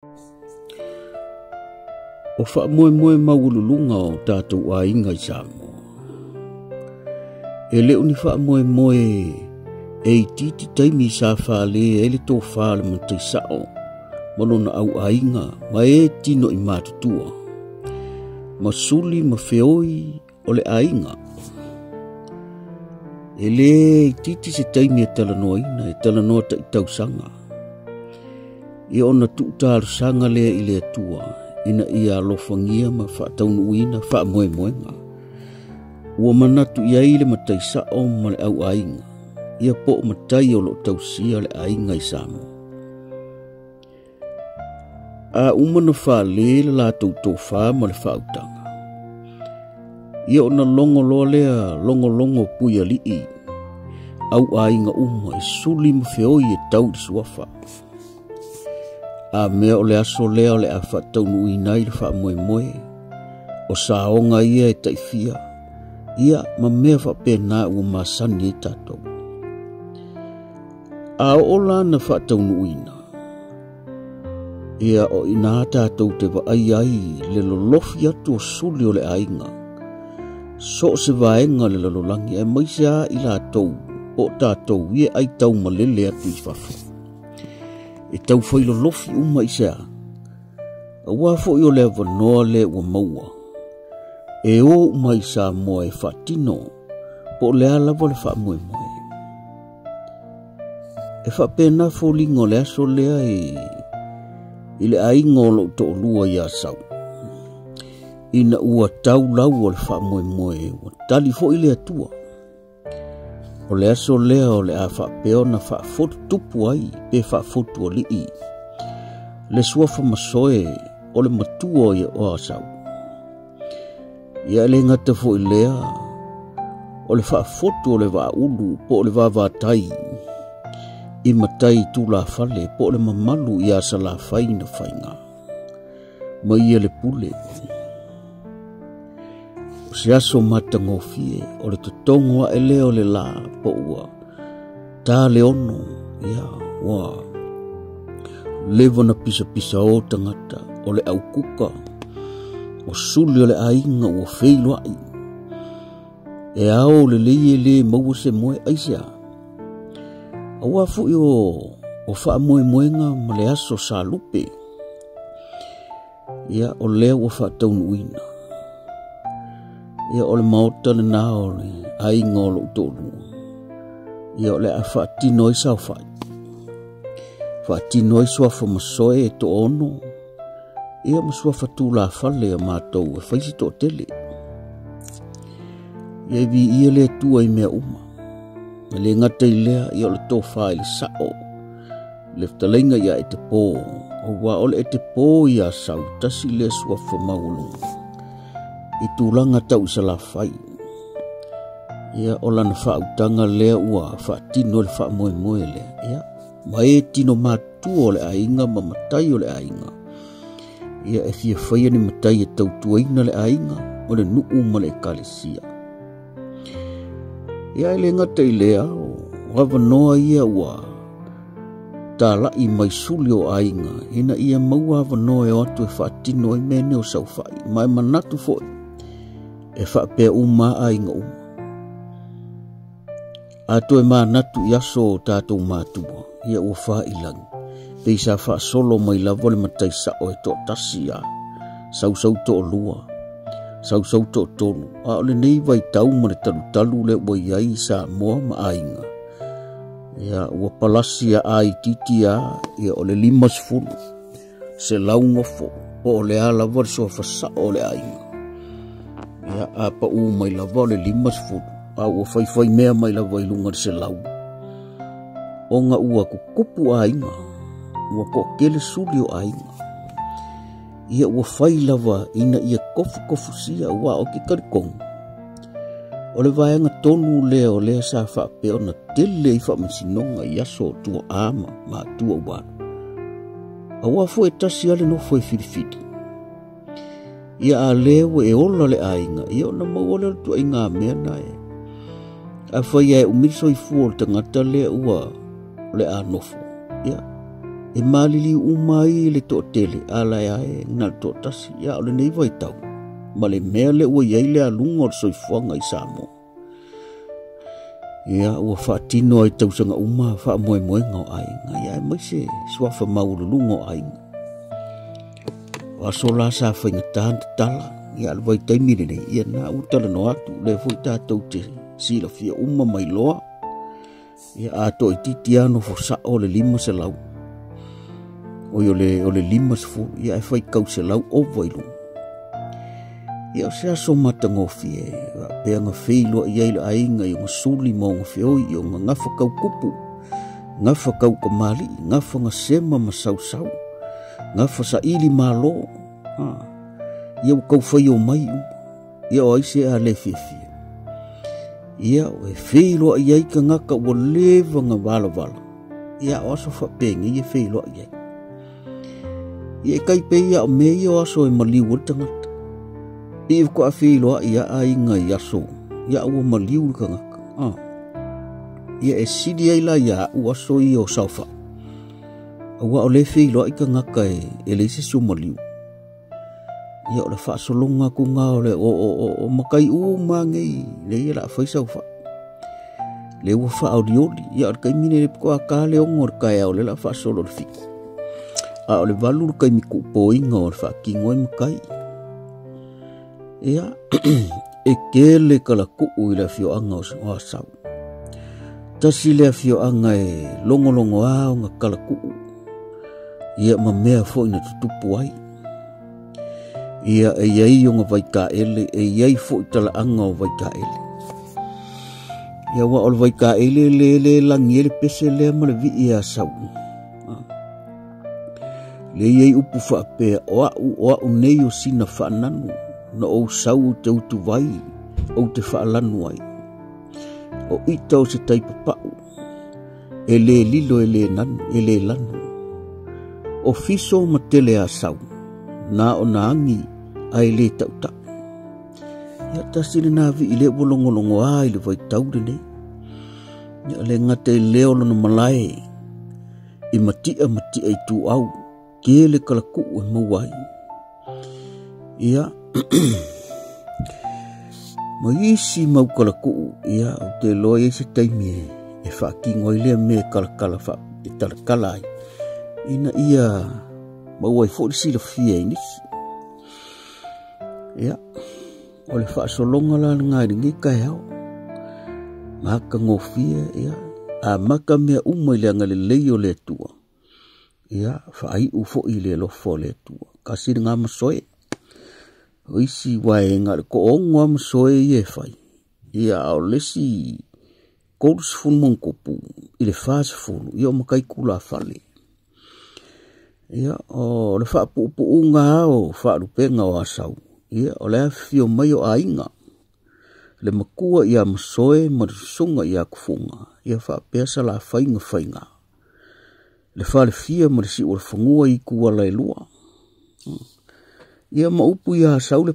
O wha moe maululunga o tātou a inga i Samoa. E leo ni wha moe e titi taimi sa whale e le tō whale man te sao. Mano na au a inga ma e tino i mātutua. Ma suli ma whioi o le a inga. E le titi se taimi e talanoa ina e talanoa ta i tausanga. E ona tuutaru sanga lea i le atua. Ina ia alofangia ma whaataunu uina wha moenga. Ua manatu ia ile matai sao ma le au ainga. Ia po matai o lo tausia le ainga i Samoa. A umana wha le la tau tō wha ma le whautanga. Ia ona longo loa lea longo puia lii. Au ainga uma e suli ma whioi e tau di suafa. A mea o le aso lea o le a whaataunu uinai le wha moe. O saonga ia e taifia. Ia ma mea wha pēnā ua masani e tātou. A o la na whaataunu uina. Ia o ina tātou te wa ai le lolofi atu o suli o le ainga. So se vaenga le lalolangi e maisia i la tau o tātou ia ai tau malele atu i whafu. E tau whailo lofi uma i sea. A wafo i o le wanoa le ua maua. E o mai sa moe whatino po le alawa le wha moe. E wha pēnā fōlingo le aso lea i le aingo lo to lua ia sau. Ina ua tau lau o le wha moe ua tali fo i le atua. O le aso lea o le a wha peo na wha fotu tupu ai pe wha fotu o lii. Le suafa masoe o le matua ia o asau. Ia le ngata fo i lea o le wha fotu o le wha ulu po o le wha vātai. I matai tu la fale po o le mamalu ia sa la whaina whainga. Ma ia le pule. O se aso matangofie o le totongo a ele o le la po ua. Tā le ono ia wa. Levo na pisa o tangata o le au kuka. O suli o le ainga ua feilo ai. E ao le le maua se moe aisea. Awa fu o wha moenga ma le aso sa lupe. Ia o lea ua wha taunu uina. Ia o le maota le nā o le ainga o lo utolu. Ia o le a wha tino i sao whai. Wha tino i suafa masoe e to ono. Ia masuafa tū la whale a mātou e whaisi tō tele. Ia vi ia le tua i mea uma. Le ngata i lea i o le tō whae le sao. Le ftalenga ia e te pō. O wa o le e te pō ia sau tasi le suafa maulunga. I tūlanga tau isa la whai. Ia o lana whautanga lea ua whaatino le wha moe lea. Ia ma e tino mātua o le ainga ma matai o le ainga. Ia e fia whaia ni matai e tau tuaina le ainga o le nuu ma le kalesia. Ia ele ngata i lea o wawanoa ia ua tā lai mai suli o ainga. Ina ia maua wawanoa e o atu e whaatino e mene o sau whai. Mai manatu foi. E whaapea uma ainga uma. Ato e manatu i aso o tātou mātua. Ia ua wha ilangi. Peisa wha solo mai lavo le matai sao e tō tasia. Sau tō lua. Sau tō tonu. A ole nei vai tau ma le talu le ua iai sa moa ma ainga. Ia ua palasia ai titia. Ia ole 5 se laungofo. Po ole a lavo le sofa sao le ainga. Ia a pa u mai lavo le 5. A ua whai mea mai lavo i lunga se lau. O nga ua kukupu ainga. Ua po kele suli o ainga. Ia ua whai lava ina ia kofu sia ua o ki karikong. O le vaenga tonu lea o lea sa whapeo na tele i whamasinonga i aso tua ama ma tua uana. A ua fo e tasi ale no fo e whiriwhiri. Ia a lewa e ola le ainga. Ia o na mauola tua i ngā mea nae. A whai e umiso i fuol tangata lea ua le a nofo. Ia e malili umai le to tele ala ya e ngal to tasi ya o le nei vai tau ma le mea le ua iai le alunga o le soifuanga i Samoa. Ia ua whaatino ai tausanga uma wha moe moe ngau ainga ia e mai se suafa maululunga o ainga. Wa sola sa whainga tāna tala ia le vai taimire nei ia na utala no atu le fui tātou te sila fia uma mai loa ia ato i titi ano fo sa o le 5 se lau. O le 5 se fu ia e whai kau se lau o vailu. Ia o sea so matangofi e pea nga whilo i eila ainga i o suli mo nga whioi i o nga ngafa kau kupu, ngafa kau kamali, ngafa nga sema masau-sau, ngafa sa ili malo. Ia o kau whai o mai ia o aise a le whiwhia. Ia o e whilo i eika ngaka o lewa nga vala-vala. Ia o aso whapenga i e whilo i eika. Ia e kai pe ia o me ia o aso e maliu o tangata. Ia ko a whilo ia a inga i aso. Ia ua maliu ka ngaka. Ia e sidi ai la ia ua aso i o saufa. Ua o le whilo i ka ngaka e le se su maliu. Ia o le whaasolonga ku ngā o le o makai umangei le ia la whaisau wha. Le ua whaaudioli. Ia o le kai mine le piko a ka le ongor kai au le la whaasolo le whiko. A o le valu le kai miku po inga o le whaakingo i makai. Ia e kele kala kuu i le fioanga o asau. Tasi le fioanga e longolongo au nga kala kuu. Ia ma mea fo ina tutupu ai. Ia e iai o nga vaika ele, e iai fo itala anga o vaika ele. Ia wa o le vaika ele le langi ele pese le ma le vi i asau. Le iai upu whaapea o au nei o sina whaananu. Na o sau te utu vai o te whaalanu ai. O ita o se taipapau. E le lilo e le nanu, e le lanu. O fiso ma tele a sau. Na o na angi ai le tautau. Ia tasine na vi i le wolongolongo ai le vai taude nei. Ia le ngate leo lana malae. I matia i tu au. Kele kalaku e mawai. Ia ma isi mau kalaku ia o te loa e se taimi e whaakingo i lea me kalakala e talakala ai ina ia mau ai fōri sila fia i nisi ia o le whaasolonga la ngai ringi kai hao maka ngofia ia a maka mea umai le anga le lei o le tua ia whaai ufo i le lofo le tua kasi ngā masoe Oisi wae ngare ko ongo am soe ye fai. Ia au lesi kourus fun monkopu. Ile fase fulu. Ia makai kula fale. Ia o le wha pupu unga o wha rupenga o asau. Ia o le fio mai o ainga. Le makua ia masoe marisunga ia kufunga. Ia wha pesa la whainga. Le wha le fia marisi o le whangua i kua lai lua. Ia maupu ia asau le